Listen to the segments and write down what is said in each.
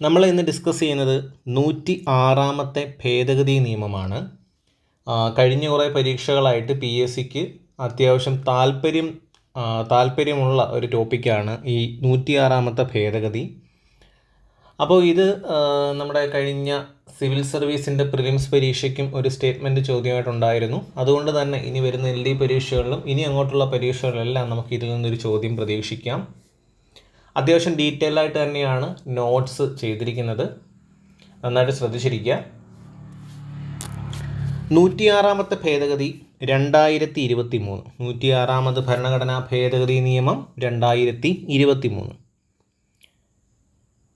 നമ്മൾ ഇന്ന് ഡിസ്കസ് ചെയ്യുന്നത് 106ാമത്തെ ഭേദഗതി നിയമമാണ്. കഴിഞ്ഞ കുറേ പരീക്ഷകളായിട്ട് പി എസ് സിക്ക് അത്യാവശ്യം താല്പര്യമുള്ള ഒരു ടോപ്പിക്കാണ് ഈ 106ാമത്തെ ഭേദഗതി. അപ്പോൾ ഇത് നമ്മുടെ കഴിഞ്ഞ സിവിൽ സർവീസിൻ്റെ പ്രിലിംസ് പരീക്ഷയ്ക്കും ഒരു സ്റ്റേറ്റ്മെൻറ്റ് ചോദ്യമായിട്ടുണ്ടായിരുന്നു. അതുകൊണ്ട് തന്നെ ഇനി വരുന്ന LD പരീക്ഷകളിലും ഇനി അങ്ങോട്ടുള്ള പരീക്ഷകളിലെല്ലാം നമുക്ക് ഇതിൽ നിന്നൊരു ചോദ്യം പ്രതീക്ഷിക്കാം. അത്യാവശ്യം ഡീറ്റെയിൽ ആയിട്ട് തന്നെയാണ് നോട്ട്സ് ചെയ്തിരിക്കുന്നത്, നന്നായിട്ട് ശ്രദ്ധിച്ചിരിക്കുക. 106ാമത്തെ ഭേദഗതി 2023, 106ാമത് ഭരണഘടനാ ഭേദഗതി നിയമം 2023.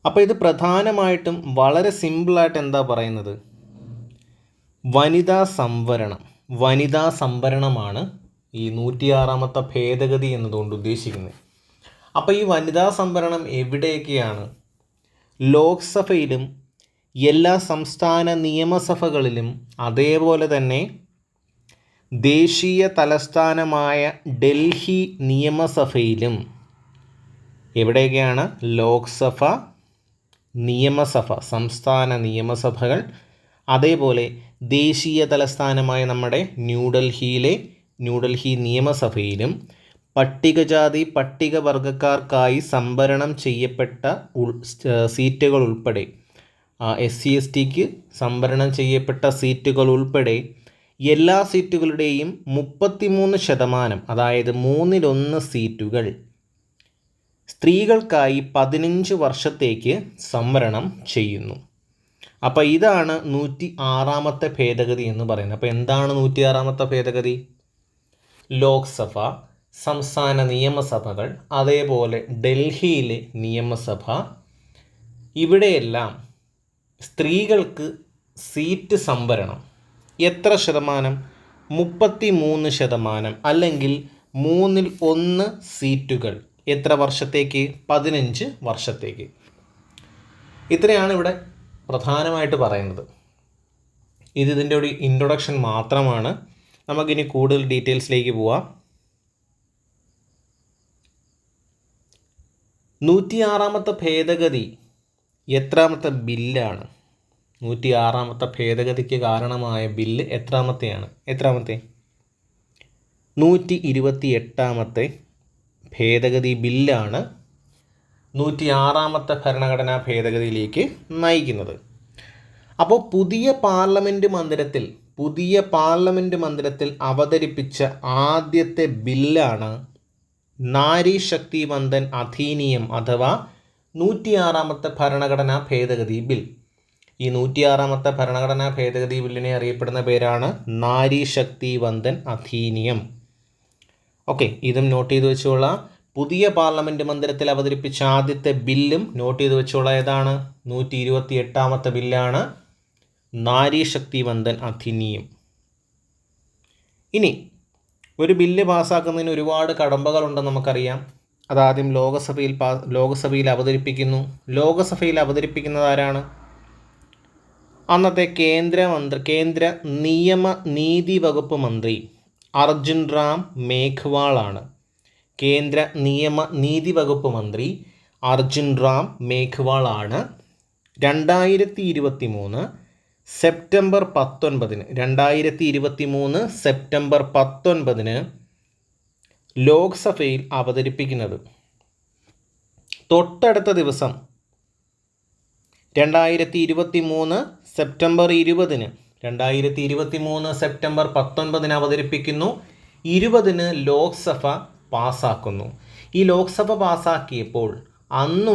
അപ്പോൾ ഇത് പ്രധാനമായിട്ടും വളരെ സിമ്പിളായിട്ട് എന്താ പറയുന്നത്, വനിതാ സംവരണമാണ് ഈ 106ാമത്തെ ഭേദഗതി എന്നതുകൊണ്ട് ഉദ്ദേശിക്കുന്നത്. അപ്പോൾ ഈ വനിതാ സംവരണം എവിടെയൊക്കെയാണ്? ലോക്സഭയിലും എല്ലാ സംസ്ഥാന നിയമസഭകളിലും അതേപോലെ തന്നെ ദേശീയ തലസ്ഥാനമായ ഡൽഹി നിയമസഭയിലും. എവിടെയൊക്കെയാണ്? ലോക്സഭ, നിയമസഭ, സംസ്ഥാന നിയമസഭകൾ, അതേപോലെ ദേശീയ തലസ്ഥാനമായ നമ്മുടെ ന്യൂഡൽഹി നിയമസഭയിലും പട്ടികജാതി പട്ടികവർഗക്കാർക്കായി സംവരണം ചെയ്യപ്പെട്ട സീറ്റുകൾ ഉൾപ്പെടെ, SC/STക്ക് സംവരണം ചെയ്യപ്പെട്ട സീറ്റുകൾ ഉൾപ്പെടെ എല്ലാ സീറ്റുകളുടെയും 33%, അതായത് 1/3 സീറ്റുകൾ സ്ത്രീകൾക്കായി 15 വർഷത്തേക്ക് സംവരണം ചെയ്യുന്നു. അപ്പോൾ ഇതാണ് 106ാമത്തെ ഭേദഗതി എന്ന് പറയുന്നത്. അപ്പോൾ എന്താണ് 106ാമത്തെ ഭേദഗതി? ലോക്സഭ, സംസ്ഥാന നിയമസഭകൾ, അതേപോലെ ഡൽഹിയിലെ നിയമസഭ, ഇവിടെയെല്ലാം സ്ത്രീകൾക്ക് സീറ്റ് സംവരണം എത്ര ശതമാനം? 33%, അല്ലെങ്കിൽ 1/3 സീറ്റുകൾ. എത്ര വർഷത്തേക്ക്? 15 വർഷത്തേക്ക്. ഇത്രയാണ് ഇവിടെ പ്രധാനമായിട്ട് പറയുന്നത്. ഇതിൻ്റെ ഒരു ഇൻട്രൊഡക്ഷൻ മാത്രമാണ്. നമുക്കിനി കൂടുതൽ ഡീറ്റെയിൽസിലേക്ക് പോവാം. 106ാമത്തെ ഭേദഗതി എത്രാമത്തെ ബില്ലാണ്? 106ാമത്തെ ഭേദഗതിക്ക് കാരണമായ ബില്ല് എത്രാമത്തെ? 128ാമത്തെ ഭേദഗതി ബില്ലാണ് 106ാമത്തെ ഭരണഘടനാ ഭേദഗതിയിലേക്ക് നയിക്കുന്നത്. അപ്പോൾ പുതിയ പാർലമെൻറ്റ് മന്ദിരത്തിൽ അവതരിപ്പിച്ച ആദ്യത്തെ ബില്ലാണ് നാരി ശക്തി വന്ദൻ അധിനിയം അഥവാ 106ാമത്തെ ഭരണഘടനാ ഭേദഗതി ബിൽ. ഈ 106ാമത്തെ ഭരണഘടനാ ഭേദഗതി ബില്ലിനെ അറിയപ്പെടുന്ന പേരാണ് നാരി ശക്തി വന്ദൻ അധിനിയം. ഓക്കെ, ഇതും നോട്ട് ചെയ്ത് വെച്ചോളാം. പുതിയ പാർലമെൻറ്റ് മന്ദിരത്തിൽ അവതരിപ്പിച്ച ആദ്യത്തെ ബില്ലും നോട്ട് ചെയ്ത് വെച്ചോളാം. ഏതാണ്? 128ാമത്തെ ബില്ലാണ് നാരി ശക്തി വന്ദൻ അധിനിയം. ഇനി ഒരു ബില്ല് പാസ്സാക്കുന്നതിന് ഒരുപാട് കടമ്പകളുണ്ടെന്ന് നമുക്കറിയാം. അതാദ്യം ലോകസഭയിൽ അവതരിപ്പിക്കുന്നു. ലോകസഭയിൽ അവതരിപ്പിക്കുന്നത് ആരാണ്? അന്നത്തെ കേന്ദ്ര നിയമ നീതി വകുപ്പ് മന്ത്രി അർജുൻ റാം മേഘ്വാളാണ്. കേന്ദ്ര നിയമ നീതി വകുപ്പ് മന്ത്രി അർജുൻ റാം മേഘ്വാളാണ് 2023 സെപ്റ്റംബർ 19 ലോക്സഭയിൽ അവതരിപ്പിക്കുന്നത്. തൊട്ടടുത്ത ദിവസം 2023 സെപ്റ്റംബർ 19 അവതരിപ്പിക്കുന്നു. 20 ലോക്സഭ പാസ്സാക്കുന്നു. ഈ ലോക്സഭ പാസ്സാക്കിയപ്പോൾ അന്ന്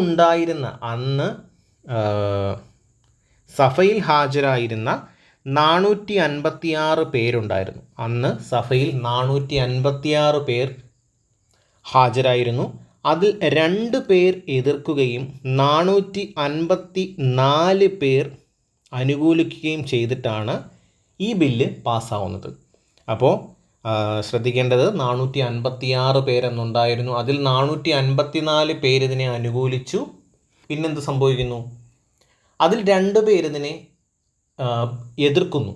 സഭയിൽ ഹാജരായിരുന്ന 456 പേരുണ്ടായിരുന്നു. അന്ന് സഭയിൽ 456 പേർ ഹാജരായിരുന്നു. അതിൽ 2 പേർ എതിർക്കുകയും 454 പേർ അനുകൂലിക്കുകയും ചെയ്തിട്ടാണ് ഈ ബില്ല് പാസ്സാവുന്നത്. അപ്പോൾ ശ്രദ്ധിക്കേണ്ടത് 456 പേരെന്നുണ്ടായിരുന്നു. അതിൽ 454 പേരിതിനെ അനുകൂലിച്ചു. പിന്നെന്ത് സംഭവിക്കുന്നു? അതിൽ 2 പേരിതിനെ എതിർക്കുന്നു.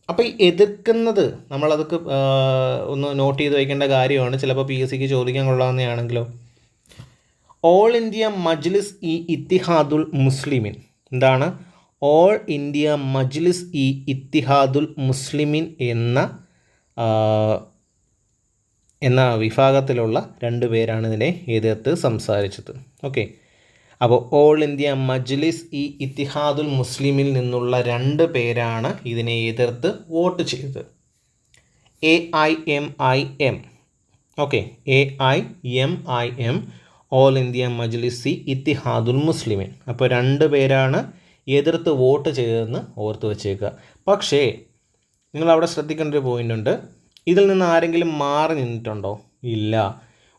അപ്പോൾ ഈ എതിർക്കുന്നത് നമ്മളതൊക്കെ ഒന്ന് നോട്ട് ചെയ്ത് വയ്ക്കേണ്ട കാര്യമാണ്. ചിലപ്പോൾ PSCക്ക് ചോദിക്കാൻ കൊള്ളാവുന്നതാണെങ്കിലോ. ഓൾ ഇന്ത്യ മജ്ലിസ് ഇത്തിഹാദുൽ മുസ്ലിമീൻ എന്താണ്? ഓൾ ഇന്ത്യ മജ്ലിസ് ഇ ഇത്തിഹാദുൽ മുസ്ലിമീൻ എന്ന വിഭാഗത്തിലുള്ള 2 പേരാണ് ഇതിനെ എതിർത്ത് സംസാരിച്ചത്. ഓക്കെ, അപ്പോൾ ഓൾ ഇന്ത്യ മജ്ലിസ് ഇ ഇത്തിഹാദുൽ മുസ്ലിമിൽ നിന്നുള്ള 2 പേരാണ് ഇതിനെ എതിർത്ത് വോട്ട് ചെയ്തത്. AIMIM. Okay, AIMIM all India മജ്ലിസ് ഇ ഇത്തിഹാദുൽ മുസ്ലിമീൻ. അപ്പോൾ 2 പേരാണ് എതിർത്ത് വോട്ട് ചെയ്തതെന്ന് ഓർത്ത് വെച്ചേക്കുക. പക്ഷേ നിങ്ങളവിടെ ശ്രദ്ധിക്കേണ്ട ഒരു പോയിൻ്റ് ഉണ്ട്. ഇതിൽ നിന്ന് ആരെങ്കിലും മാറി നിന്നിട്ടുണ്ടോ? ഇല്ല.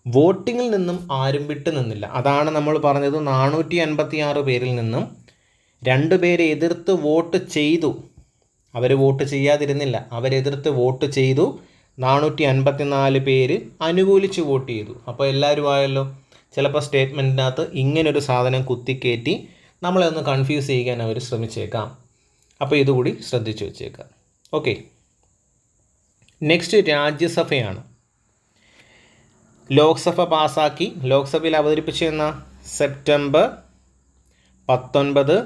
വോട്ടിങ്ങിൽ നിന്നും ആരും വിട്ടു നിന്നില്ല. അതാണ് നമ്മൾ പറഞ്ഞത്, 456 പേരിൽ നിന്നും 2 പേരെ എതിർത്ത് വോട്ട് ചെയ്തു. അവർ വോട്ട് ചെയ്യാതിരുന്നില്ല, അവരെതിർത്ത് വോട്ട് ചെയ്തു. 454 പേര് അനുകൂലിച്ച് വോട്ട് ചെയ്തു. അപ്പോൾ എല്ലാവരും ആയല്ലോ. ചിലപ്പോൾ സ്റ്റേറ്റ്മെൻറ്റിനകത്ത് ഇങ്ങനൊരു സാധനം കുത്തിക്കയറ്റി നമ്മളെ ഒന്ന് കൺഫ്യൂസ് ചെയ്യാൻ അവർ ശ്രമിച്ചേക്കാം. അപ്പോൾ ഇതുകൂടി ശ്രദ്ധിച്ചു വെച്ചേക്കാം. Okay, next രാജ്യസഭയാണ്. ലോക്സഭ പാസ്സാക്കി. ലോക്സഭയിൽ അവതരിപ്പിച്ചെന്ന സെപ്റ്റംബർ 19,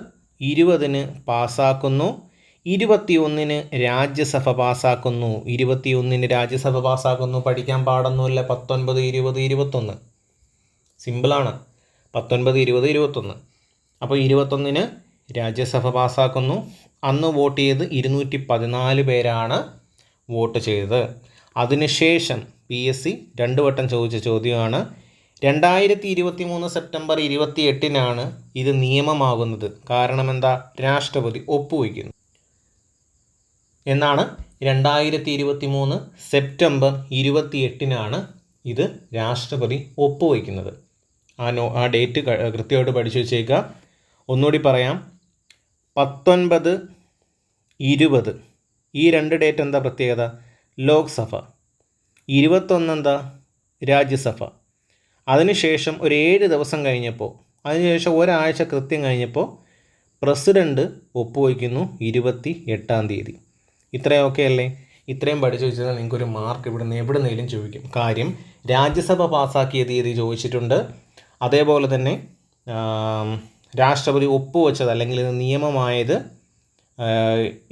20 പാസ്സാക്കുന്നു. 21 രാജ്യസഭ പാസ്സാക്കുന്നു. 21 രാജ്യസഭ പാസ്സാക്കുന്നു. പഠിക്കാൻ പാടൊന്നുമില്ല. 19, 20, 21 സിമ്പിളാണ്. 19, 20, 21. അപ്പോൾ 21 രാജ്യസഭ പാസ്സാക്കുന്നു. അന്ന് വോട്ട് ചെയ്ത് 214 പേരാണ് വോട്ട് ചെയ്തത്. അതിനുശേഷം PSC 2 വട്ടം ചോദിച്ച ചോദ്യമാണ്. 2023 സെപ്റ്റംബർ 28 ഇത് നിയമമാകുന്നത്. കാരണം എന്താ? രാഷ്ട്രപതി ഒപ്പുവയ്ക്കുന്നു എന്നാണ്. 2023 സെപ്റ്റംബർ 28 ഇത് രാഷ്ട്രപതി ഒപ്പുവയ്ക്കുന്നത്. ആ ഡേറ്റ് കൃത്യമായിട്ട് പഠിച്ചു വെച്ചേക്കുക. ഒന്നുകൂടി പറയാം, 19, 20 ഈ 2 ഡേറ്റ് എന്താ പ്രത്യേകത? ലോക്സഭ. 21 എന്താ? രാജ്യസഭ. അതിനുശേഷം ഒരു 7 ദിവസം കഴിഞ്ഞപ്പോൾ, അതിനുശേഷം ഒരാഴ്ച കൃത്യം കഴിഞ്ഞപ്പോൾ പ്രസിഡൻറ്റ് ഒപ്പുവയ്ക്കുന്നു 28-ാം തീയതി. ഇത്രയും ഓക്കെ അല്ലേ? ഇത്രയും പഠിച്ചു വെച്ചാൽ നിങ്ങൾക്കൊരു മാർക്ക് എവിടുന്നേലും ചോദിക്കും. കാര്യം രാജ്യസഭ പാസ്സാക്കിയ തീയതി ചോദിച്ചിട്ടുണ്ട്. അതേപോലെ തന്നെ രാഷ്ട്രപതി ഒപ്പുവെച്ചത് അല്ലെങ്കിൽ ഇത് നിയമമായത്,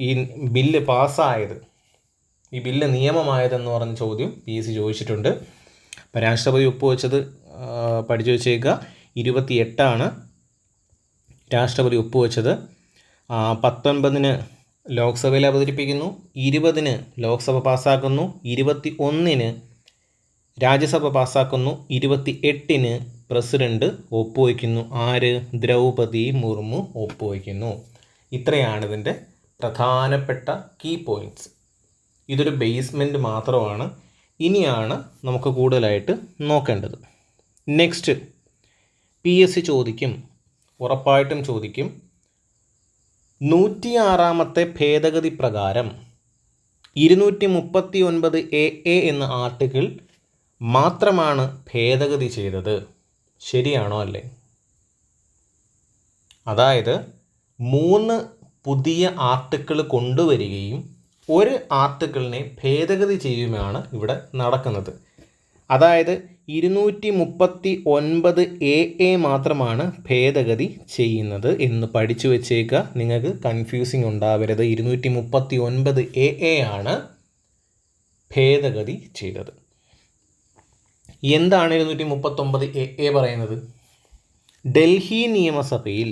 ഈ ബില്ല് പാസ്സായത്, ഈ ബില്ല് നിയമമായതെന്ന് പറഞ്ഞ ചോദ്യം PSC ചോദിച്ചിട്ടുണ്ട്. അപ്പോൾ രാഷ്ട്രപതി ഒപ്പുവെച്ചത് പഠിച്ചു വെച്ചേക്കുക. 28 രാഷ്ട്രപതി ഒപ്പുവെച്ചത്. 19 ലോക്സഭയിൽ അവതരിപ്പിക്കുന്നു. 20 ലോക്സഭ പാസ്സാക്കുന്നു. 21 രാജ്യസഭ പാസ്സാക്കുന്നു. 28 പ്രസിഡൻറ്റ് ഒപ്പുവയ്ക്കുന്നു. ആര്? ദ്രൗപദി മുർമു ഒപ്പുവയ്ക്കുന്നു. ഇത്രയാണ് ഇതിൻ്റെ പ്രധാനപ്പെട്ട കീ പോയിൻറ്റ്സ്. ഇതൊരു ബേസ്മെൻറ്റ് മാത്രമാണ്. ഇനിയാണ് നമുക്ക് കൂടുതലായിട്ട് നോക്കേണ്ടത്. നെക്സ്റ്റ് PSC ചോദിക്കും, ഉറപ്പായിട്ടും ചോദിക്കും. 106ാമത്തെ ഭേദഗതി പ്രകാരം 239 AA എന്ന ആർട്ടിക്കിൾ മാത്രമാണ് ഭേദഗതി ചെയ്തത്. ശരിയാണോ അല്ലേ? അതായത് 3 പുതിയ ആർട്ടിക്കിൾ കൊണ്ടുവരികയും 1 ആർട്ടിക്കിളിനെ ഭേദഗതി ചെയ്യുകയാണ് ഇവിടെ നടക്കുന്നത്. അതായത് 239 AA മാത്രമാണ് ഭേദഗതി ചെയ്യുന്നത് എന്ന് പഠിച്ചു വെച്ചേക്കുക. നിങ്ങൾക്ക് കൺഫ്യൂസിങ് ഉണ്ടാവരുത്. 239 AA ആണ് ഭേദഗതി ചെയ്തത്. എന്താണ് 239 AA പറയുന്നത്? ഡൽഹി നിയമസഭയിൽ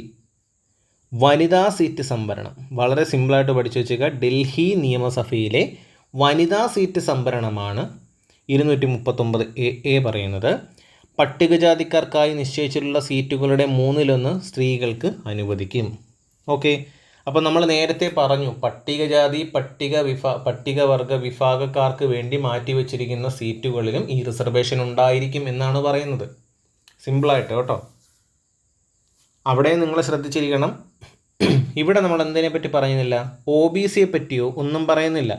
വനിതാ സീറ്റ് സംവരണം. വളരെ സിമ്പിളായിട്ട് പഠിച്ചു വെച്ചേക്കുക. ഡൽഹി നിയമസഭയിലെ വനിതാ സീറ്റ് സംവരണമാണ് 239 AA പറയുന്നത്. പട്ടികജാതിക്കാർക്കായി നിശ്ചയിച്ചിട്ടുള്ള സീറ്റുകളുടെ 1/3 സ്ത്രീകൾക്ക് അനുവദിക്കും. ഓക്കെ, അപ്പോൾ നമ്മൾ നേരത്തെ പറഞ്ഞു, പട്ടികജാതി പട്ടികവർഗ വിഭാഗക്കാർക്ക് വേണ്ടി മാറ്റിവെച്ചിരിക്കുന്ന സീറ്റുകളിലും ഈ റിസർവേഷൻ ഉണ്ടായിരിക്കും എന്നാണ് പറയുന്നത്. സിമ്പിളായിട്ട് കേട്ടോ. അവിടെ നിങ്ങൾ ശ്രദ്ധിച്ചിരിക്കണം. ഇവിടെ നമ്മൾ എന്തിനെ പറ്റി പറയുന്നില്ല? OBCയെ പറ്റിയോ ഒന്നും പറയുന്നില്ല.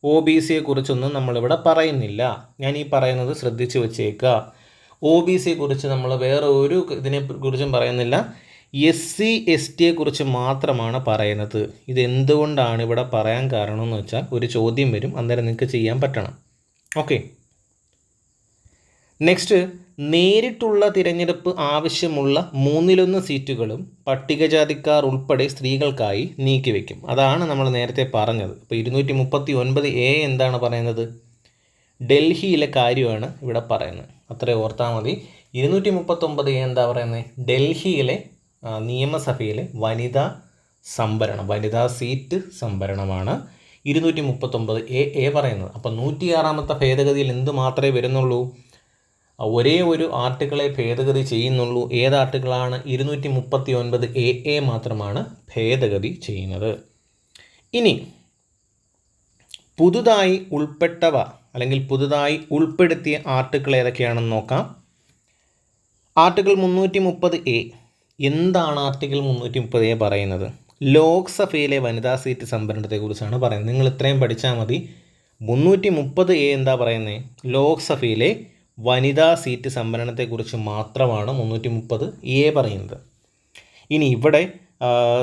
OBCയെ കുറിച്ചൊന്നും നമ്മളിവിടെ പറയുന്നില്ല. ഞാൻ ഈ പറയുന്നത് ശ്രദ്ധിച്ച് വെച്ചേക്കുക. OBCയെ കുറിച്ച് നമ്മൾ വേറെ ഒരു ഇതിനെ കുറിച്ചും പറയുന്നില്ല. SC STയെ കുറിച്ച് മാത്രമാണ് പറയുന്നത്. ഇതെന്തുകൊണ്ടാണ് ഇവിടെ പറയാൻ കാരണം എന്ന് വെച്ചാൽ ഒരു ചോദ്യം വരും, അന്നേരം നിങ്ങൾക്ക് ചെയ്യാൻ പറ്റണം. ഓക്കെ, നെക്സ്റ്റ് നേരിട്ടുള്ള തിരഞ്ഞെടുപ്പ് ആവശ്യമുള്ള 1/3 സീറ്റുകളും പട്ടികജാതിക്കാർ ഉൾപ്പെടെ സ്ത്രീകൾക്കായി നീക്കിവെക്കും. അതാണ് നമ്മൾ നേരത്തെ പറഞ്ഞത്. ഇപ്പോൾ 239A എന്താണ് പറയുന്നത്? ഡൽഹിയിലെ കാര്യമാണ് ഇവിടെ പറയുന്നത്. അത്രയും ഓർത്താൽ മതി. 239A എന്താ പറയുന്നത്? ഡൽഹിയിലെ നിയമസഭയിലെ വനിതാ സംവരണം, വനിതാ സീറ്റ് സംവരണമാണ് 239A പറയുന്നത്. അപ്പം 106ാമത്തെ ഭേദഗതിയിൽ എന്ത് മാത്രമേ വരുന്നുള്ളൂ? ഒരേ ഒരു ആർട്ടിക്കിളെ ഭേദഗതി ചെയ്യുന്നുള്ളൂ. ഏത് ആർട്ടിക്കിളാണ്? 239AA മാത്രമാണ് ഭേദഗതി ചെയ്യുന്നത്. ഇനി പുതുതായി ഉൾപ്പെട്ടവ അല്ലെങ്കിൽ പുതുതായി ഉൾപ്പെടുത്തിയ ആർട്ടിക്കിൾ ഏതൊക്കെയാണെന്ന് നോക്കാം. Article 330A. എന്താണ് ആർട്ടിക്കിൾ 330A പറയുന്നത്? ലോക്സഭയിലെ വനിതാ സീറ്റ് സംവരണത്തെക്കുറിച്ചാണ് പറയുന്നത്. നിങ്ങൾ ഇത്രയും പഠിച്ചാൽ മതി. 330A എന്താ പറയുന്നത്? ലോക്സഭയിലെ വനിതാ സീറ്റ് സംവരണത്തെക്കുറിച്ച് മാത്രമാണ് 330A പറയുന്നത്. ഇനി ഇവിടെ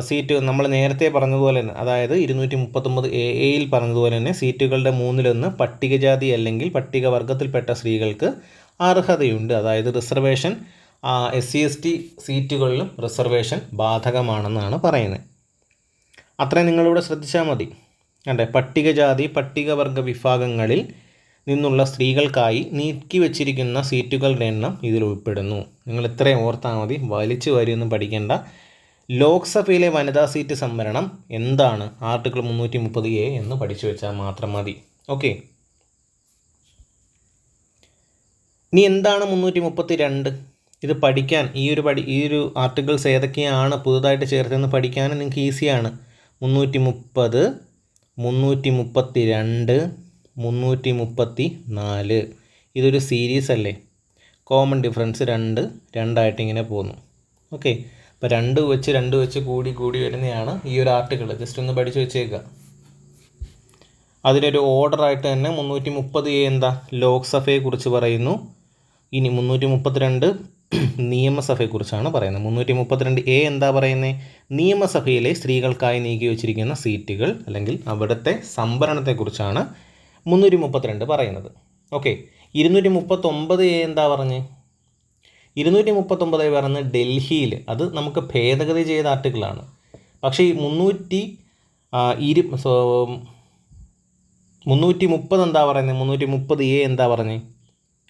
സീറ്റ് നമ്മൾ നേരത്തെ പറഞ്ഞതുപോലെ തന്നെ, അതായത് 239AA പറഞ്ഞതുപോലെ തന്നെ സീറ്റുകളുടെ 1/3 പട്ടികജാതി അല്ലെങ്കിൽ പട്ടികവർഗത്തിൽപ്പെട്ട സ്ത്രീകൾക്ക് അർഹതയുണ്ട്. അതായത് റിസർവേഷൻ SC/ST സീറ്റുകളിലും റിസർവേഷൻ ബാധകമാണെന്നാണ് പറയുന്നത്. അത്രയും നിങ്ങളിവിടെ ശ്രദ്ധിച്ചാൽ മതി. കണ്ടേ, പട്ടികജാതി പട്ടികവർഗ വിഭാഗങ്ങളിൽ നിന്നുള്ള സ്ത്രീകൾക്കായി നീക്കിവെച്ചിരിക്കുന്ന സീറ്റുകളുടെ എണ്ണം ഇതിൽ ഉൾപ്പെടുന്നു. നിങ്ങൾ ഇത്രയും ഓർത്താൽ മതി, വലിച്ചു വാരിയൊന്നും പഠിക്കേണ്ട. ലോക്സഭയിലെ വനിതാ സീറ്റ് സംവരണം എന്താണ്? ആർട്ടിക്കിൾ 330A എന്ന് പഠിച്ചു വെച്ചാൽ മാത്രം മതി. ഓക്കെ. ഇനി എന്താണ് 332? ഇത് പഠിക്കാൻ ഈ ഒരു ആർട്ടിക്കിൾസ് ഏതൊക്കെയാണ് പുതുതായിട്ട് ചേർത്തെന്ന് പഠിക്കാനും നിങ്ങൾക്ക് ഈസിയാണ്. 330, 332, 334. ഇതൊരു സീരീസ് അല്ലേ? കോമൺ ഡിഫറൻസ് 2 ഇങ്ങനെ പോകുന്നു. ഓക്കെ. അപ്പോൾ 2 വെച്ച് കൂടി വരുന്നതാണ് ഈ ഒരു ആർട്ടിക്കിൾ. ജസ്റ്റ് ഒന്ന് പഠിച്ചു വെച്ചേക്കുക. അതിനൊരു ഓർഡറായിട്ട് തന്നെ 330A എന്താ? ലോക്സഭയെക്കുറിച്ച് പറയുന്നു. ഇനി 332 നിയമസഭയെക്കുറിച്ചാണ് പറയുന്നത്. 332A എന്താ പറയുന്നത്? നിയമസഭയിലെ സ്ത്രീകൾക്കായി നീക്കി വച്ചിരിക്കുന്ന സീറ്റുകൾ അല്ലെങ്കിൽ അവിടുത്തെ സംവരണത്തെക്കുറിച്ചാണ് 332 പറയുന്നത്. ഓക്കെ. 239A എന്താ പറഞ്ഞ്? 239 പറയുന്നത് ഡൽഹിയിൽ, അത് നമുക്ക് ഭേദഗതി ചെയ്ത ആർട്ടിക്കിളാണ്. പക്ഷേ ഈ 330 എന്താ പറയുന്നത്? 330A എന്താ പറഞ്ഞത്?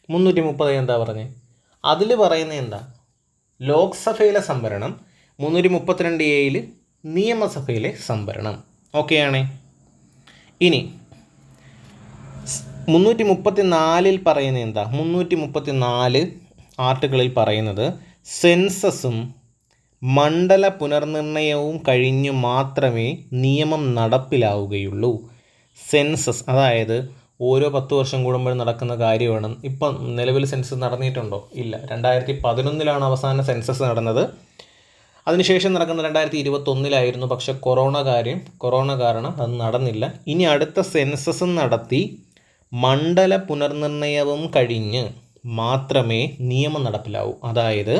330A എന്താ പറഞ്ഞത്? അതിൽ പറയുന്നത് എന്താ? ലോക്സഭയിലെ സംവരണം, 332A നിയമസഭയിലെ സംവരണം. ഓക്കെയാണേ. ഇനി 334 പറയുന്നത് എന്താ? 334 ആർട്ടിക്കിളിൽ പറയുന്നത് സെൻസസും മണ്ഡല പുനർനിർണയവും കഴിഞ്ഞു മാത്രമേ നിയമം നടപ്പിലാവുകയുള്ളൂ. സെൻസസ് അതായത് ഓരോ 10 വർഷം കൂടുമ്പോൾ നടക്കുന്ന കാര്യമാണ്. ഇപ്പം നിലവിൽ സെൻസസ് നടന്നിട്ടുണ്ടോ? ഇല്ല. 2011 അവസാന സെൻസസ് നടന്നത്. അതിനുശേഷം നടക്കുന്നത് 2021 പക്ഷേ കൊറോണ കാരണം അത് നടന്നില്ല. ഇനി അടുത്ത സെൻസസും നടത്തി മണ്ഡല പുനർനിർണയവും കഴിഞ്ഞ് മാത്രമേ നിയമം നടപ്പിലാവൂ. അതായത്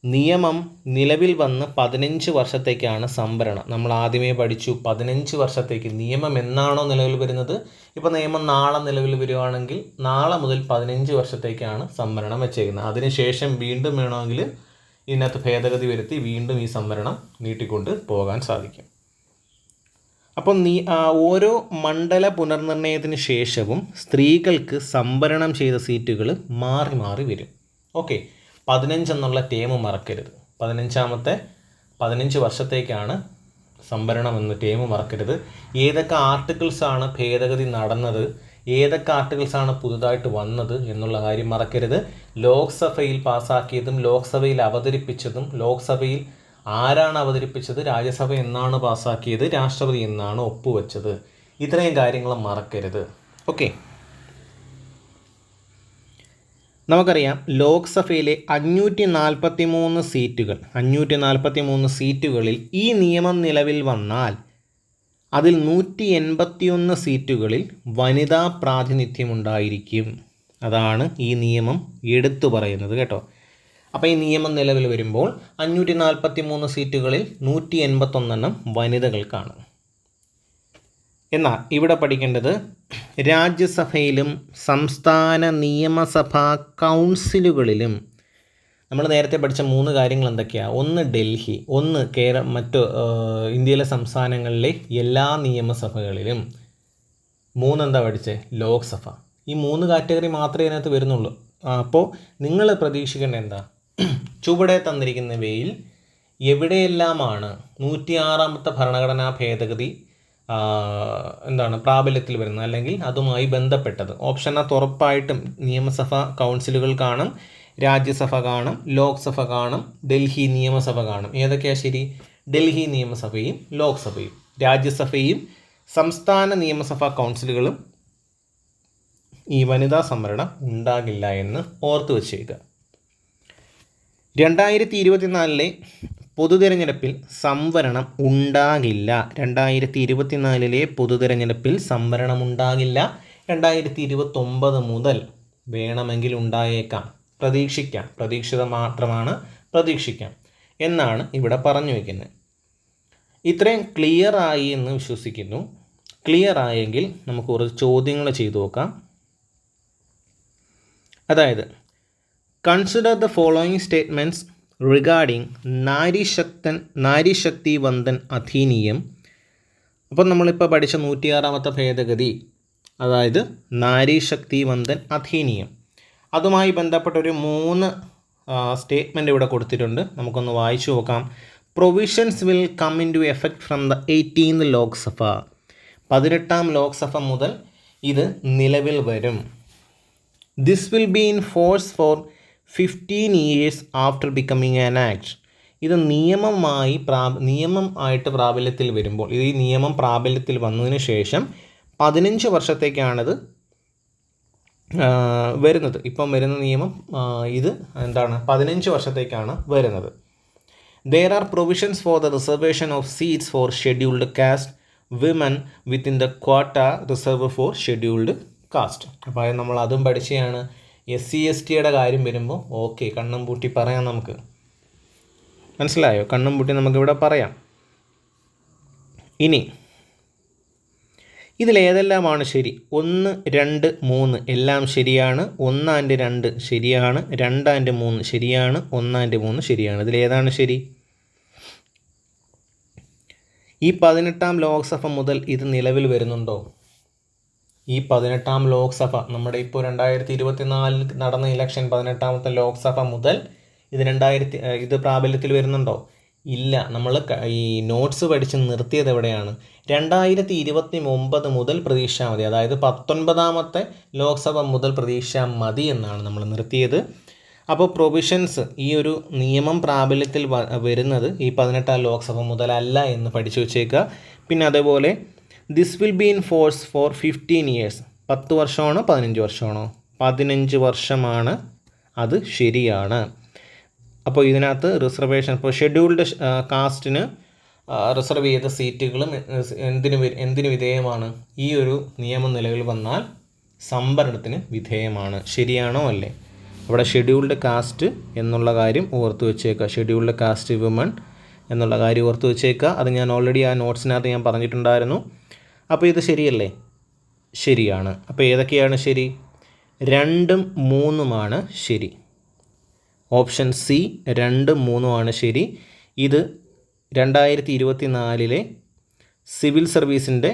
നിയമം നിലവിൽ വന്ന് 15 വർഷത്തേക്കാണ് സംവരണം. നമ്മൾ ആദ്യമേ പഠിച്ചു 15 വർഷത്തേക്ക്. നിയമം എന്നാണോ നിലവിൽ വരുന്നത്, ഇപ്പോൾ നിയമം നാളെ നിലവിൽ വരുവാണെങ്കിൽ നാളെ മുതൽ 15 വർഷത്തേക്കാണ് സംവരണം വെച്ചേക്കുന്നത്. അതിനുശേഷം വീണ്ടും വേണമെങ്കിൽ ഇതിനകത്ത് ഭേദഗതി വരുത്തി വീണ്ടും ഈ സംവരണം നീട്ടിക്കൊണ്ട് പോകാൻ സാധിക്കും. അപ്പം ഓരോ മണ്ഡല പുനർനിർണയത്തിന് ശേഷവും സ്ത്രീകൾക്ക് സംവരണം ചെയ്ത സീറ്റുകൾ മാറി മാറി വരും. ഓക്കെ. 15 എന്നുള്ള ടേം മറക്കരുത്. 15 വർഷത്തേക്കാണ് സംവരണം എന്ന ടേം മറക്കരുത്. ഏതൊക്കെ ആർട്ടിക്കിൾസാണ് ഭേദഗതി നടന്നത്, ഏതൊക്കെ ആർട്ടിക്കിൾസാണ് പുതുതായിട്ട് വന്നത് എന്നുള്ള കാര്യം മറക്കരുത്. ലോക്സഭയിൽ പാസ്സാക്കിയതും ലോക്സഭയിൽ അവതരിപ്പിച്ചതും, ലോക്സഭയിൽ ആരാണ് അവതരിപ്പിച്ചത്, രാജ്യസഭ എന്നാണ് പാസ്സാക്കിയത്, രാഷ്ട്രപതി എന്നാണ് ഒപ്പുവെച്ചത്, ഇത്രയും കാര്യങ്ങൾ മറക്കരുത്. ഓക്കെ. നമുക്കറിയാം ലോക്സഭയിലെ 543 സീറ്റുകളിൽ ഈ നിയമം നിലവിൽ വന്നാൽ അതിൽ 181 സീറ്റുകളിൽ വനിതാ പ്രാതിനിധ്യമുണ്ടായിരിക്കും. അതാണ് ഈ നിയമം എടുത്തു പറയുന്നത് കേട്ടോ. അപ്പോൾ ഈ നിയമം നിലവിൽ വരുമ്പോൾ 543 സീറ്റുകളിൽ 181 വനിതകൾക്കാണ്. എന്നാൽ ഇവിടെ പഠിക്കേണ്ടത് രാജ്യസഭയിലും സംസ്ഥാന നിയമസഭാ കൗൺസിലുകളിലും നമ്മൾ നേരത്തെ പഠിച്ച 3 കാര്യങ്ങൾ എന്തൊക്കെയാണ്? ഒന്ന് ഡൽഹി, ഒന്ന് മറ്റ് ഇന്ത്യയിലെ സംസ്ഥാനങ്ങളിലെ എല്ലാ നിയമസഭകളിലും, 3 എന്താ പഠിച്ചത്? ലോക്സഭ. ഈ 3 കാറ്റഗറി മാത്രമേ ഇതിനകത്ത് വരുന്നുള്ളൂ. അപ്പോൾ നിങ്ങൾ പ്രതീക്ഷിക്കേണ്ട എന്താ? ചുവടെ തന്നിരിക്കുന്നവയിൽ എവിടെയെല്ലാമാണ് 106ാമത്തെ ഭരണഘടനാ ഭേദഗതി പ്രാബല്യത്തിൽ വരുന്നത്, അല്ലെങ്കിൽ അതുമായി ബന്ധപ്പെട്ടത്? ഓപ്ഷനകത്ത് ഉറപ്പായിട്ടും നിയമസഭ കൗൺസിലുകൾ കാണും, രാജ്യസഭ കാണും, ലോക്സഭ കാണും, ഡൽഹി നിയമസഭ കാണും. ഏതൊക്കെയാണ് ശരി? ഡൽഹി നിയമസഭയും ലോക്സഭയും. രാജ്യസഭയും സംസ്ഥാന നിയമസഭാ കൗൺസിലുകളും ഈ വനിതാ സംവരണം ഉണ്ടാകില്ല എന്ന് ഓർത്തു വച്ചേക്കുക. 2024 പൊതുതെരഞ്ഞെടുപ്പിൽ സംവരണം ഉണ്ടാകില്ല. 2024 പൊതുതെരഞ്ഞെടുപ്പിൽ സംവരണം ഉണ്ടാകില്ല. 2029 മുതൽ വേണമെങ്കിൽ ഉണ്ടായേക്കാം. പ്രതീക്ഷിക്കാം. പ്രതീക്ഷിതം മാത്രമാണ്, പ്രതീക്ഷിക്കാം എന്നാണ് ഇവിടെ പറഞ്ഞു വയ്ക്കുന്നത്. ഇത്രയും ക്ലിയർ ആയി എന്ന് വിശ്വസിക്കുന്നു. ക്ലിയർ ആയെങ്കിൽ നമുക്ക് കുറച്ച് ചോദ്യങ്ങൾ ചെയ്തു നോക്കാം. അതായത്, consider the following statements regarding Nari Shakti Vandan Adhiniyam. അപ്പം നമ്മളിപ്പോൾ പഠിച്ച 106ാമത്തെ ഭേദഗതി, അതായത് നാരി ശക്തി വന്ദൻ അധിനിയം, അതുമായി ബന്ധപ്പെട്ടൊരു 3 സ്റ്റേറ്റ്മെൻറ്റ് ഇവിടെ കൊടുത്തിട്ടുണ്ട്. നമുക്കൊന്ന് വായിച്ചു നോക്കാം. Provisions will come into effect from the 18th Lok Sabha. 18ാം ലോക്സഭ മുതൽ ഇത് നിലവിൽ വരും. This will be in force for 15 years after becoming an act. ഇത് നിയമമായിട്ട് പ്രാബല്യത്തിൽ വരുമ്പോൾ, ഈ നിയമം പ്രാബല്യത്തിൽ വന്നതിന് ശേഷം 15 വർഷത്തേക്കാണിത് വരുന്നത്. ഇപ്പം വരുന്ന നിയമം ഇത് 15 വർഷത്തേക്കാണ് വരുന്നത്. There are provisions for the reservation of seats for scheduled caste women within the quota reserved for scheduled caste. അപ്പോൾ നമ്മൾ അതും പഠിച്ചതാണ്. SC/STയുടെ കാര്യം വരുമ്പോൾ ഓക്കെ, കണ്ണും പൂട്ടി പറയാം. നമുക്ക് മനസ്സിലായോ? കണ്ണും പൂട്ടി നമുക്കിവിടെ പറയാം. ഇനി ഇതിലേതെല്ലാമാണ് ശരി? 1, 2, 3 എല്ലാം ശരിയാണ്. 1/2 ശരിയാണ്. 2/3 ശരിയാണ്. 1/3 ശരിയാണ്. ഇതിലേതാണ് ശരി? ഈ 18ാം ലോക്സഭ മുതൽ ഇത് നിലവിൽ വരുന്നുണ്ടോ? ഈ 18ാം ലോക്സഭ, നമ്മുടെ ഇപ്പോൾ 2024 നടന്ന ഇലക്ഷൻ 18ാമത്തെ ലോക്സഭ മുതൽ ഇത് പ്രാബല്യത്തിൽ വരുന്നുണ്ടോ? ഇല്ല. നമ്മൾ ഈ നോട്ട്സ് പഠിച്ച് നിർത്തിയത് എവിടെയാണ്? 2029 മുതൽ പ്രതീക്ഷ മതി, അതായത് 19ാമത്തെ ലോക്സഭ മുതൽ പ്രതീക്ഷ മതി എന്നാണ് നമ്മൾ നിർത്തിയത്. അപ്പോൾ പ്രൊവിഷൻസ്, ഈ ഒരു നിയമം പ്രാബല്യത്തിൽ വരുന്നത് ഈ 18ാം ലോക്സഭ മുതലല്ല എന്ന് പഠിച്ചു വെച്ചേക്കുക. പിന്നെ അതേപോലെ this will be in force for 15 years. 10 വർഷമാണോ 15 വർഷമാണോ? 15 വർഷമാണ്. അത് ശരിയാണ്. അപ്പോൾ ഇതിനകത്ത് റിസർവേഷൻ, ഇപ്പോൾ ഷെഡ്യൂൾഡ് കാസ്റ്റിന് റിസർവ് ചെയ്ത സീറ്റുകളും എന്തിനു വിധേയമാണ്? ഈ ഒരു നിയമം നിലവിൽ വന്നാൽ സംവരണത്തിന് വിധേയമാണ്. ശരിയാണോ അല്ലേ? അവിടെ ഷെഡ്യൂൾഡ് കാസ്റ്റ് എന്നുള്ള കാര്യം ഓർത്ത് വെച്ചേക്കുക. ഷെഡ്യൂൾഡ് കാസ്റ്റ് വിമൺ എന്നുള്ള കാര്യം ഓർത്ത് വെച്ചേക്കുക. അത് ഞാൻ ഓൾറെഡി ആ നോട്ട്സിനകത്ത് ഞാൻ പറഞ്ഞിട്ടുണ്ടായിരുന്നു. അപ്പോൾ ഇത് ശരിയല്ലേ? ശരിയാണ്. അപ്പോൾ ഏതൊക്കെയാണ് ശരി? 2ഉം 3ഉമാണ് ശരി. ഓപ്ഷൻ സി 2ഉം 3ഉമാണ് ശരി. ഇത് 2024 സിവിൽ സർവീസിൻ്റെ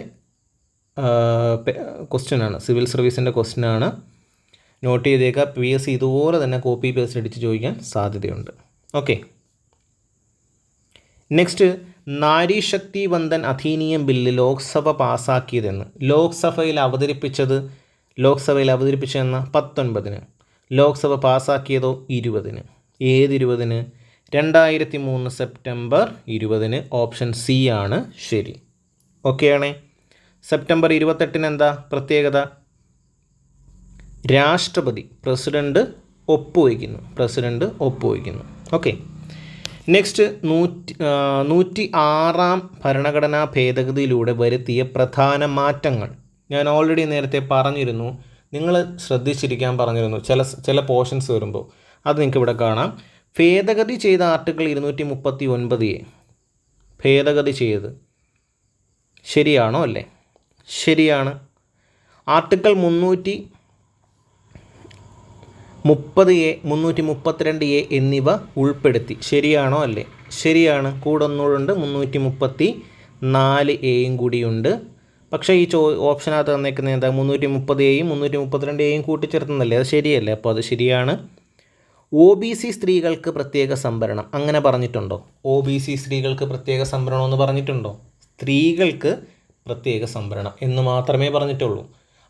ക്വസ്റ്റ്യനാണ്. സിവിൽ സർവീസിൻ്റെ ക്വസ്റ്റ്യനാണ്. നോട്ട് ചെയ്തേക്കുക. PSC ഇതുപോലെ തന്നെ കോപ്പി പേസ്റ്റ് അടിച്ച് ചോദിക്കാൻ സാധ്യതയുണ്ട്. ഓക്കെ, നെക്സ്റ്റ്, നാരി ശക്തി വന്ദൻ അധിനിയം ബില്ല് ലോക്സഭ പാസ്സാക്കിയതെന്ന്. ലോക്സഭയിൽ അവതരിപ്പിച്ചതെന്ന 19-ന്. ലോക്സഭ പാസ്സാക്കിയതോ 20-ന്. ഏത് 20-ന്? 2003 സെപ്റ്റംബർ 20-ന്. ഓപ്ഷൻ സി ആണ് ശരി. ഓക്കെയാണേ. സെപ്റ്റംബർ 28-ന് എന്താ പ്രത്യേകത? പ്രസിഡന്റ് ഒപ്പുവയ്ക്കുന്നു. ഓക്കെ, നെക്സ്റ്റ്, 106ാം ഭരണഘടനാ ഭേദഗതിയിലൂടെ വരുത്തിയ പ്രധാന മാറ്റങ്ങൾ. ഞാൻ ഓൾറെഡി നേരത്തെ പറഞ്ഞിരുന്നു, നിങ്ങൾ ശ്രദ്ധിച്ചിരിക്കാൻ പറഞ്ഞിരുന്നു. ചില പോർഷൻസ് വരുമ്പോൾ അത് നിങ്ങൾക്ക് ഇവിടെ കാണാം. ഭേദഗതി ചെയ്ത ആർട്ടിക്കിൾ 239A ഭേദഗതി ചെയ്ത് ശരിയാണോ അല്ലേ? ശരിയാണ്. ആർട്ടിക്കിൾ 330A 332A എന്നിവ ഉൾപ്പെടുത്തി. ശരിയാണോ അല്ലേ? ശരിയാണ്. കൂടെ ഒന്നുകൂടെ 334Aയും കൂടിയുണ്ട്. പക്ഷേ ഈ ഓപ്ഷനകത്ത് തന്നേക്കുന്നത് എന്താ? 330Aയും 332Aയും കൂട്ടിച്ചേർത്തുന്നല്ലേ? അത് ശരിയല്ലേ? അപ്പോൾ അത് ശരിയാണ്. OBC സ്ത്രീകൾക്ക് പ്രത്യേക സംവരണം അങ്ങനെ പറഞ്ഞിട്ടുണ്ടോ? OBC സ്ത്രീകൾക്ക് പ്രത്യേക സംവരണം എന്ന് പറഞ്ഞിട്ടുണ്ടോ? സ്ത്രീകൾക്ക് പ്രത്യേക സംവരണം എന്ന് മാത്രമേ പറഞ്ഞിട്ടുള്ളൂ.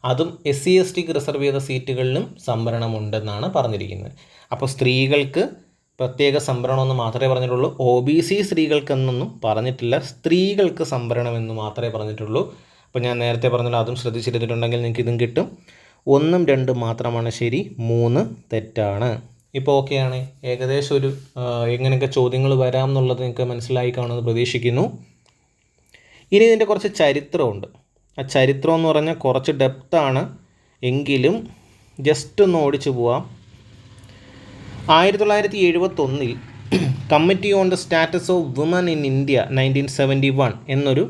അതും SC/ST റിസർവ് ചെയ്ത സീറ്റുകളിലും സംവരണമുണ്ടെന്നാണ് പറഞ്ഞിരിക്കുന്നത്. അപ്പോൾ സ്ത്രീകൾക്ക് പ്രത്യേക സംവരണം എന്ന് മാത്രമേ പറഞ്ഞിട്ടുള്ളൂ. OBC സ്ത്രീകൾക്കെന്നൊന്നും പറഞ്ഞിട്ടില്ല. സ്ത്രീകൾക്ക് സംവരണം എന്ന് മാത്രമേ പറഞ്ഞിട്ടുള്ളൂ. അപ്പോൾ ഞാൻ നേരത്തെ പറഞ്ഞല്ലോ, അതും ശ്രദ്ധിച്ചിരുന്നിട്ടുണ്ടെങ്കിൽ നിങ്ങൾക്ക് ഇതും കിട്ടും. 1ഉം 2ഉം മാത്രമാണ് ശരി, 3 തെറ്റാണ്. ഇപ്പോൾ ഓക്കെയാണ്. ഏകദേശം ഒരു എങ്ങനെയൊക്കെ ചോദ്യങ്ങൾ വരാം എന്നുള്ളത് നിങ്ങൾക്ക് മനസ്സിലായി കാണുമെന്ന് പ്രതീക്ഷിക്കുന്നു. ഇനി ഇതിൻ്റെ കുറച്ച് ചരിത്രമുണ്ട്. ആ ചരിത്രം എന്ന് പറഞ്ഞാൽ കുറച്ച് ഡെപ്താണ് എങ്കിലും ജസ്റ്റ് ഒന്ന് ഓടിച്ചു പോവാം. 1971 committee on the status of woman in India 1971 എന്നൊരു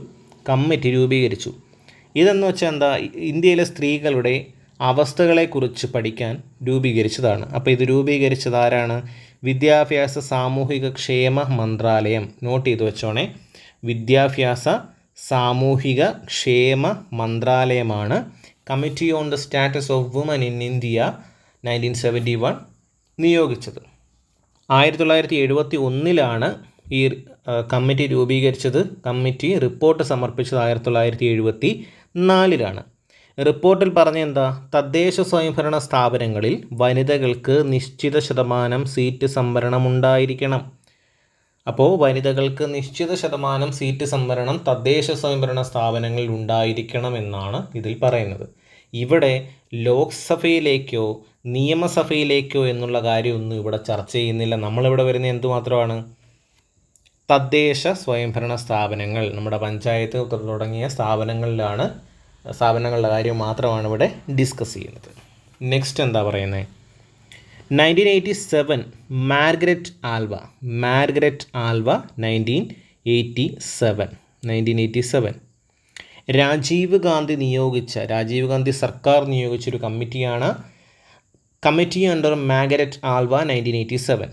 കമ്മിറ്റി രൂപീകരിച്ചു. ഇതെന്ന് വെച്ചാൽ എന്താ? ഇന്ത്യയിലെ സ്ത്രീകളുടെ അവസ്ഥകളെക്കുറിച്ച് പഠിക്കാൻ രൂപീകരിച്ചതാണ്. അപ്പോൾ ഇത് രൂപീകരിച്ചത് ആരാണ്? വിദ്യാഭ്യാസ സാമൂഹിക ക്ഷേമ മന്ത്രാലയം. നോട്ട് ചെയ്ത് വെച്ചോണേ. വിദ്യാഭ്യാസ സാമൂഹിക ക്ഷേമ മന്ത്രാലയമാണ് committee on the status of woman in India 1971 നിയോഗിച്ചത്. 1971 ഈ കമ്മിറ്റി രൂപീകരിച്ചത്. കമ്മിറ്റി റിപ്പോർട്ട് സമർപ്പിച്ചത് 1974 റിപ്പോർട്ടിൽ പറഞ്ഞ എന്താ? തദ്ദേശ സ്വയംഭരണ സ്ഥാപനങ്ങളിൽ വനിതകൾക്ക് നിശ്ചിത ശതമാനം സീറ്റ് സംവരണം ഉണ്ടായിരിക്കണം. അപ്പോൾ വനിതകൾക്ക് നിശ്ചിത ശതമാനം സീറ്റ് സംവരണം തദ്ദേശ സ്വയംഭരണ സ്ഥാപനങ്ങളിൽ ഉണ്ടായിരിക്കണം എന്നാണ് ഇതിൽ പറയുന്നത്. ഇവിടെ ലോക്സഭയിലേക്കോ നിയമസഭയിലേക്കോ എന്നുള്ള കാര്യമൊന്നും ഇവിടെ ചർച്ച ചെയ്യുന്നില്ല. നമ്മളിവിടെ വരുന്ന എന്തുമാത്രമാണ്? തദ്ദേശ സ്വയംഭരണ സ്ഥാപനങ്ങൾ, നമ്മുടെ പഞ്ചായത്ത് തുടങ്ങിയ സ്ഥാപനങ്ങളുടെ കാര്യം മാത്രമാണ് ഇവിടെ ഡിസ്കസ് ചെയ്യുന്നത്. നെക്സ്റ്റ് എന്താ പറയുന്നത്? 1987 മാർഗരറ്റ് ആൽവ 1987 രാജീവ് ഗാന്ധി സർക്കാർ നിയോഗിച്ചൊരു കമ്മിറ്റിയാണ് കമ്മിറ്റി അണ്ടർ മാർഗരറ്റ് ആൽവ 1987.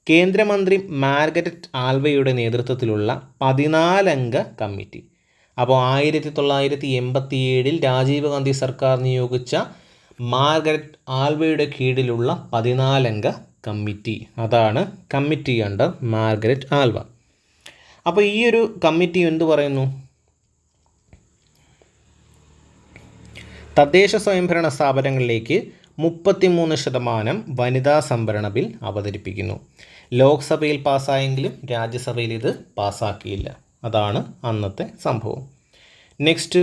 കേന്ദ്രമന്ത്രി മാർഗരറ്റ് ആൽവയുടെ നേതൃത്വത്തിലുള്ള 14-അംഗ കമ്മിറ്റി. അപ്പോൾ 1987 രാജീവ് ഗാന്ധി സർക്കാർ നിയോഗിച്ച മാർഗരറ്റ് ആൽവയുടെ കീഴിലുള്ള 14-അംഗ കമ്മിറ്റി, അതാണ് കമ്മിറ്റി അണ്ടർ മാർഗരറ്റ് ആൽവ. അപ്പോൾ ഈ ഒരു കമ്മിറ്റി എന്തു പറയുന്നു? തദ്ദേശ സ്വയംഭരണ സ്ഥാപനങ്ങളിലേക്ക് 33% വനിതാ സംവരണ ബിൽ അവതരിപ്പിക്കുന്നു. ലോക്സഭയിൽ പാസ്സായെങ്കിലും രാജ്യസഭയിൽ ഇത് പാസ്സാക്കിയില്ല. അതാണ് അന്നത്തെ സംഭവം. നെക്സ്റ്റ്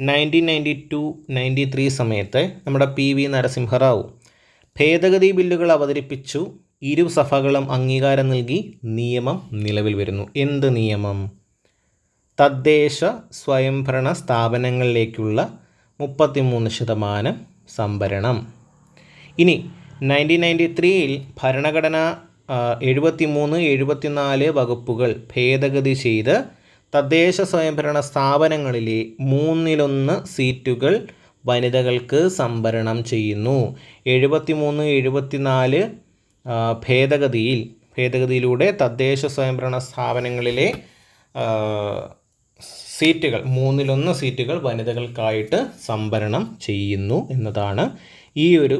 1992-93 സമയത്ത് നമ്മുടെ PV നരസിംഹറാവു ഭേദഗതി ബില്ലുകൾ അവതരിപ്പിച്ചു. ഇരു സഭകളും അംഗീകാരം നൽകി. നിയമം നിലവിൽ വരുന്നു. എന്ത് നിയമം? തദ്ദേശ സ്വയംഭരണ സ്ഥാപനങ്ങളിലേക്കുള്ള 33% സംവരണം. ഇനി 1993 ഭരണഘടന 73-74 വകുപ്പുകൾ ഭേദഗതി ചെയ്ത് തദ്ദേശ സ്വയംഭരണ സ്ഥാപനങ്ങളിലെ 1/3 സീറ്റുകൾ വനിതകൾക്ക് സംവരണം ചെയ്യുന്നു. 73-74 ഭേദഗതിയിലൂടെ തദ്ദേശ സ്വയംഭരണ സ്ഥാപനങ്ങളിലെ സീറ്റുകൾ 1/3 സീറ്റുകൾ വനിതകൾക്കായിട്ട് സംവരണം ചെയ്യുന്നു എന്നതാണ് ഈ ഒരു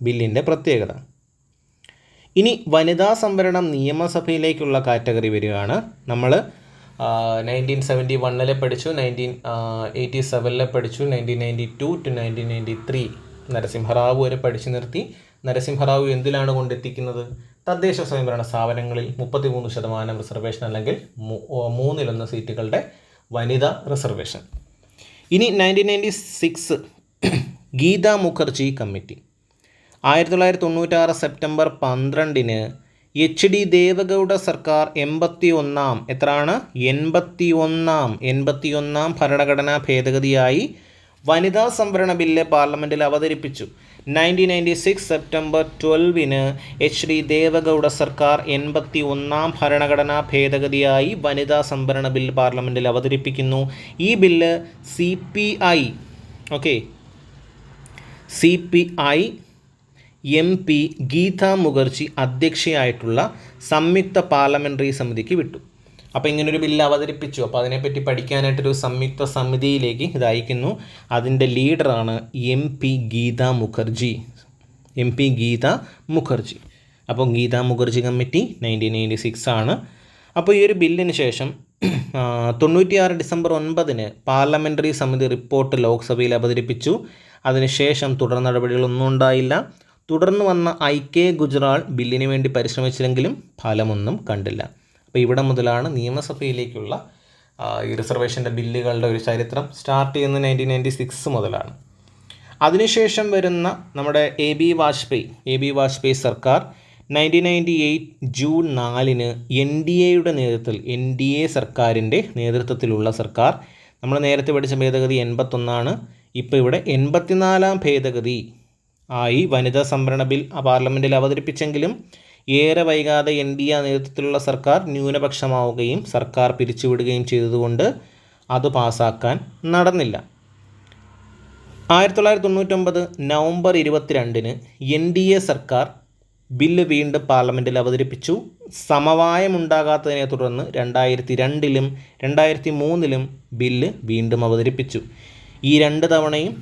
ബില്ലിൻ്റെ പ്രത്യേകത. ഇനി വനിതാ സംവരണം നിയമസഭയിലേക്കുള്ള കാറ്റഗറി വരികയാണ്. നമ്മൾ 1971 പഠിച്ചു, 1987 പഠിച്ചു, 1992-1993 നരസിംഹറാവു വരെ പഠിച്ചു നിർത്തി. നരസിംഹറാവു എന്തിലാണ് കൊണ്ടെത്തിക്കുന്നത്? തദ്ദേശ സ്വയംഭരണ സ്ഥാപനങ്ങളിൽ 33% റിസർവേഷൻ അല്ലെങ്കിൽ 1/3 സീറ്റുകളുടെ വനിതാ റിസർവേഷൻ. ഇനി 1996 Geeta Mukherjee committee. 1996 September 12 HD Deve Gowda സർക്കാർ 81ാം ഭരണഘടനാ ഭേദഗതിയായി വനിതാ സംവരണ ബില്ല് പാർലമെൻറ്റിൽ അവതരിപ്പിച്ചു. 1996 സെപ്റ്റംബർ 12 എച്ച് ഡി ദേവഗൗഡ സർക്കാർ 81-ാം ഭരണഘടനാ ഭേദഗതിയായി വനിതാ സംവരണ ബിൽ പാർലമെൻറ്റിൽ അവതരിപ്പിക്കുന്നു. ഈ bill CPI MP Geeta Mukherjee അധ്യക്ഷയായിട്ടുള്ള സംയുക്ത പാർലമെൻ്ററി സമിതിക്ക് വിട്ടു. അപ്പോൾ ഇങ്ങനൊരു ബില്ല് അവതരിപ്പിച്ചു. അപ്പോൾ അതിനെപ്പറ്റി പഠിക്കാനായിട്ടൊരു സംയുക്ത സമിതിയിലേക്ക് ഇത് അയക്കുന്നു. അതിൻ്റെ ലീഡറാണ് MP ഗീത മുഖർജി. അപ്പോൾ ഗീത മുഖർജി കമ്മിറ്റി 1996 ആണ്. അപ്പോൾ ഈ ഒരു ബില്ലിന് ശേഷം 96 ഡിസംബർ 9 പാർലമെൻ്ററി സമിതി റിപ്പോർട്ട് ലോക്സഭയിൽ അവതരിപ്പിച്ചു. അതിനുശേഷം തുടർ നടപടികളൊന്നും ഉണ്ടായില്ല. തുടർന്ന് വന്ന IK ഗുജ്റാൾ ബില്ലിന് വേണ്ടി പരിശ്രമിച്ചെങ്കിലും ഫലമൊന്നും കണ്ടില്ല. അപ്പോൾ ഇവിടെ മുതലാണ് നിയമസഭയിലേക്കുള്ള ഈ റിസർവേഷൻ്റെ ബില്ലുകളുടെ ഒരു ചരിത്രം സ്റ്റാർട്ട് ചെയ്യുന്നത് 1996 മുതലാണ്. അതിനുശേഷം വരുന്ന നമ്മുടെ AB വാജ്പേയി സർക്കാർ 1998 ജൂൺ 4 NDAയുടെ നേതൃത്വത്തിൽ NDA സർക്കാരിൻ്റെ നേതൃത്വത്തിലുള്ള സർക്കാർ, നമ്മൾ നേരത്തെ പഠിച്ച ഭേദഗതി 81 ഇപ്പോൾ ഇവിടെ 84-ാം ഭേദഗതി ആയി വനിതാ സംവരണ ബിൽ പാർലമെൻറ്റിൽ അവതരിപ്പിച്ചെങ്കിലും ഏറെ വൈകാതെ NDA നേതൃത്വത്തിലുള്ള സർക്കാർ ന്യൂനപക്ഷമാവുകയും സർക്കാർ പിരിച്ചുവിടുകയും ചെയ്തതുകൊണ്ട് അത് പാസ്സാക്കാൻ നടന്നില്ല. 1999 നവംബർ 22 NDA സർക്കാർ ബില്ല് വീണ്ടും പാർലമെൻറ്റിൽ അവതരിപ്പിച്ചു. സമവായമുണ്ടാകാത്തതിനെ തുടർന്ന് 2002-ലും 2003-ലും ബില്ല് വീണ്ടും അവതരിപ്പിച്ചു. ഈ 2 തവണയും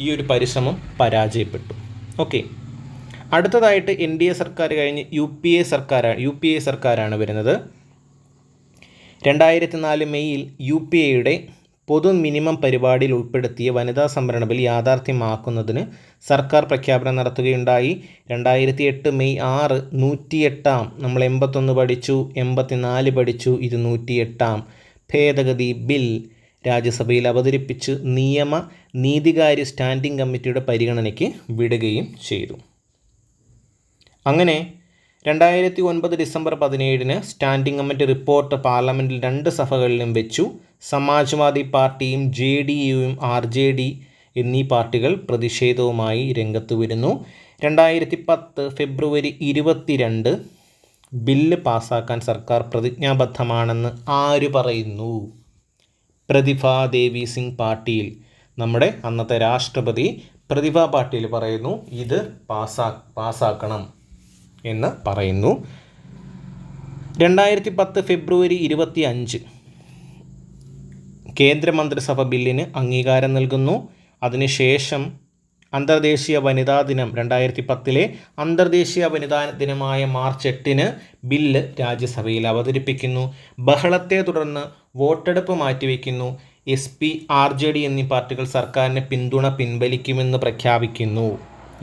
ഈ ഒരു പരിശ്രമം പരാജയപ്പെട്ടു. അടുത്തതായിട്ട് NDA സർക്കാർ കഴിഞ്ഞ് UPA സർക്കാരാണ് വരുന്നത്. 2004 മെയ്യിൽ UPAയുടെ പൊതു മിനിമം പരിപാടിയിൽ ഉൾപ്പെടുത്തിയ വനിതാ സംവരണ ബിൽ യാഥാർത്ഥ്യമാക്കുന്നതിന് സർക്കാർ പ്രഖ്യാപനം നടത്തുകയുണ്ടായി. 2008 മെയ് 6 108-ാം, നമ്മൾ 81 പഠിച്ചു, 84 പഠിച്ചു, ഇത് 108-ാം ഭേദഗതി ബിൽ രാജ്യസഭയിൽ അവതരിപ്പിച്ച് നീതികാര്യ സ്റ്റാൻഡിംഗ് കമ്മിറ്റിയുടെ പരിഗണനയ്ക്ക് വിടുകയും ചെയ്തു. അങ്ങനെ 2009 ഡിസംബർ 17 സ്റ്റാൻഡിംഗ് കമ്മിറ്റി റിപ്പോർട്ട് പാർലമെൻറ്റിൽ 2 സഭകളിലും വെച്ചു. സമാജ്വാദി പാർട്ടിയും JDUവും RJD എന്നീ പാർട്ടികൾ പ്രതിഷേധവുമായി രംഗത്ത് വരുന്നു. 2010 ഫെബ്രുവരി 22 ബില്ല് പാസ്സാക്കാൻ സർക്കാർ പ്രതിജ്ഞാബദ്ധമാണെന്ന് ആര് പറയുന്നു? പ്രതിഭാ ദേവി സിംഗ് പാട്ടീൽ, നമ്മുടെ അന്നത്തെ രാഷ്ട്രപതി പ്രതിഭ പാട്ടീൽ പറയുന്നു ഇത് പാസ്സാക്കണം എന്ന് പറയുന്നു. 2010 ഫെബ്രുവരി 25 കേന്ദ്രമന്ത്രിസഭ ബില്ലിന് അംഗീകാരം നൽകുന്നു. അതിനുശേഷം അന്തർദേശീയ വനിതാ ദിനം 2010 അന്തർദേശീയ വനിതാ ദിനമായ മാർച്ച് 8 ബില്ല് രാജ്യസഭയിൽ അവതരിപ്പിക്കുന്നു. ബഹളത്തെ തുടർന്ന് വോട്ടെടുപ്പ് മാറ്റിവെക്കുന്നു. SP, RJD എന്നീ പാർട്ടികൾ സർക്കാരിന് പിന്തുണ പിൻവലിക്കുമെന്ന് പ്രഖ്യാപിക്കുന്നു.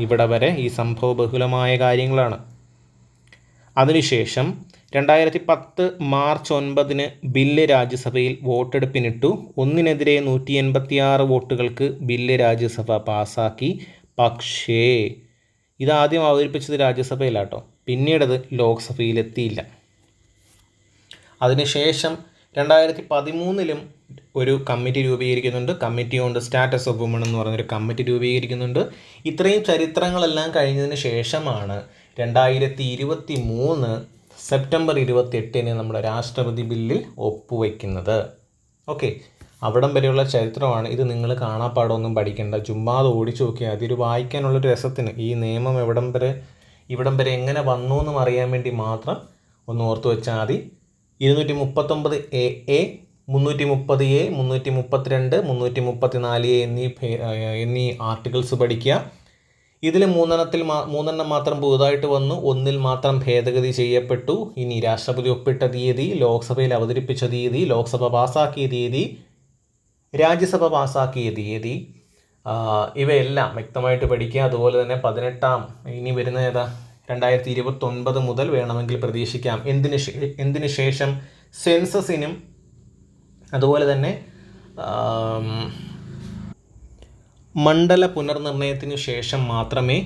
ഇവിടെ വരെ ഈ സംഭവബഹുലമായ കാര്യങ്ങളാണ്. അതിനുശേഷം 2010 മാർച്ച് 9 ബില്ല് രാജ്യസഭയിൽ വോട്ടെടുപ്പിനിട്ടു. 1-നെതിരെ 186 വോട്ടുകൾക്ക് ബില്ല് രാജ്യസഭ പാസ്സാക്കി. പക്ഷേ ഇതാദ്യം അവതരിപ്പിച്ചത് രാജ്യസഭയിലാട്ടോ, പിന്നീടത് ലോക്സഭയിലെത്തിയില്ല. അതിനുശേഷം 2013 ഒരു കമ്മിറ്റി രൂപീകരിക്കുന്നുണ്ട്. Committee on the status of woman എന്ന് പറഞ്ഞൊരു കമ്മിറ്റി രൂപീകരിക്കുന്നുണ്ട്. ഇത്രയും ചരിത്രങ്ങളെല്ലാം കഴിഞ്ഞതിന് ശേഷമാണ് 2023 സെപ്റ്റംബർ 28 നമ്മുടെ രാഷ്ട്രപതി ബില്ലിൽ ഒപ്പുവയ്ക്കുന്നത്. അവിടം വരെയുള്ള ചരിത്രമാണ് ഇത്. നിങ്ങൾ കാണാപ്പാടമൊന്നും പഠിക്കേണ്ട, ചുമ്മാ അത് ഓടിച്ചു നോക്കിയാൽ അതൊരു വായിക്കാനുള്ളൊരു രസത്തിന്, ഈ നിയമം ഇവിടം വരെ എങ്ങനെ വന്നു എന്നും അറിയാൻ വേണ്ടി മാത്രം ഒന്ന് ഓർത്തു വെച്ചാൽ മതി. 239 AA, 330A, 332, 334A എന്നീ ആർട്ടിക്കിൾസ് പഠിക്കുക. ഇതിൽ 3 മാത്രം പുതുതായിട്ട് വന്നു, 1 മാത്രം ഭേദഗതി ചെയ്യപ്പെട്ടു. ഇനി രാഷ്ട്രപതി ഒപ്പിട്ട തീയതി, ലോക്സഭയിൽ അവതരിപ്പിച്ച തീയതി, ലോക്സഭ പാസ്സാക്കിയ തീയതി, രാജ്യസഭ പാസ്സാക്കിയ തീയതി, ഇവയെല്ലാം വ്യക്തമായിട്ട് പഠിക്കുക. അതുപോലെ തന്നെ 18-ാം ഇനി വരുന്ന 2029 മുതൽ വേണമെങ്കിൽ പ്രതീക്ഷിക്കാം. എന്തിനു ശേഷം സെൻസസിനും അതുപോലെ തന്നെ മണ്ഡല പുനർനിർണയത്തിനു ശേഷം മാത്രമേ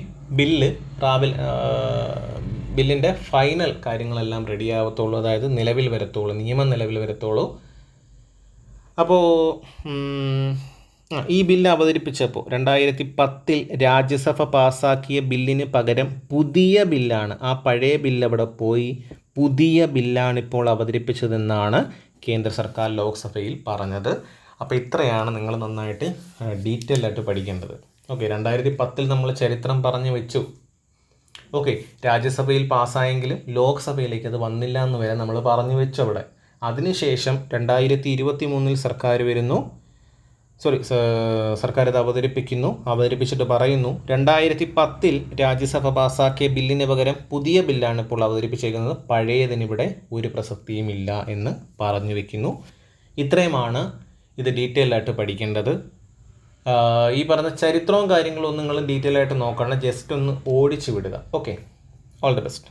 ബില്ലിൻ്റെ ഫൈനൽ കാര്യങ്ങളെല്ലാം റെഡിയാവത്തുള്ളൂ, അതായത് നിയമം നിലവിൽ വരത്തുള്ളൂ. അപ്പോൾ ഈ ബില്ല് അവതരിപ്പിച്ചപ്പോൾ 2010 രാജ്യസഭ പാസ്സാക്കിയ ബില്ലിന് പകരം പുതിയ ബില്ലാണ്, ആ പഴയ ബില്ല് അവിടെ പോയി പുതിയ ബില്ലാണ് ഇപ്പോൾ അവതരിപ്പിച്ചതെന്നാണ് കേന്ദ്ര സർക്കാർ ലോക്സഭയിൽ പറഞ്ഞത്. അപ്പോൾ ഇത്രയാണ് നിങ്ങൾ നന്നായിട്ട് ഡീറ്റെയിൽ ആയിട്ട് പഠിക്കേണ്ടത്. ഓക്കെ, 2010 നമ്മൾ ചരിത്രം പറഞ്ഞു വെച്ചു. ഓക്കെ, രാജ്യസഭയിൽ പാസ്സായെങ്കിലും ലോക്സഭയിലേക്ക് അത് വന്നില്ല എന്ന് വരെ നമ്മൾ പറഞ്ഞു വെച്ചു അവിടെ. അതിനുശേഷം 2023 സർക്കാർ വരുന്നു, സർക്കാർ ഇത് അവതരിപ്പിച്ചിട്ട് പറയുന്നു 2010 രാജ്യസഭ പാസ്സാക്കിയ ബില്ലിന് പകരം പുതിയ ബില്ലാണ് ഇപ്പോൾ അവതരിപ്പിച്ചിരിക്കുന്നത്, പഴയതിനിവിടെ ഒരു പ്രസക്തിയും ഇല്ല എന്ന് പറഞ്ഞു വയ്ക്കുന്നു. ഇത്രയുമാണ് ഇത് ഡീറ്റെയിൽ ആയിട്ട് പഠിക്കേണ്ടത്. ഈ പറഞ്ഞ ചരിത്രവും കാര്യങ്ങളും നിങ്ങൾ ഡീറ്റെയിൽ ആയിട്ട് നോക്കണം, ജസ്റ്റ് ഒന്ന് ഓടിച്ചു വിടുക. Okay, all the best.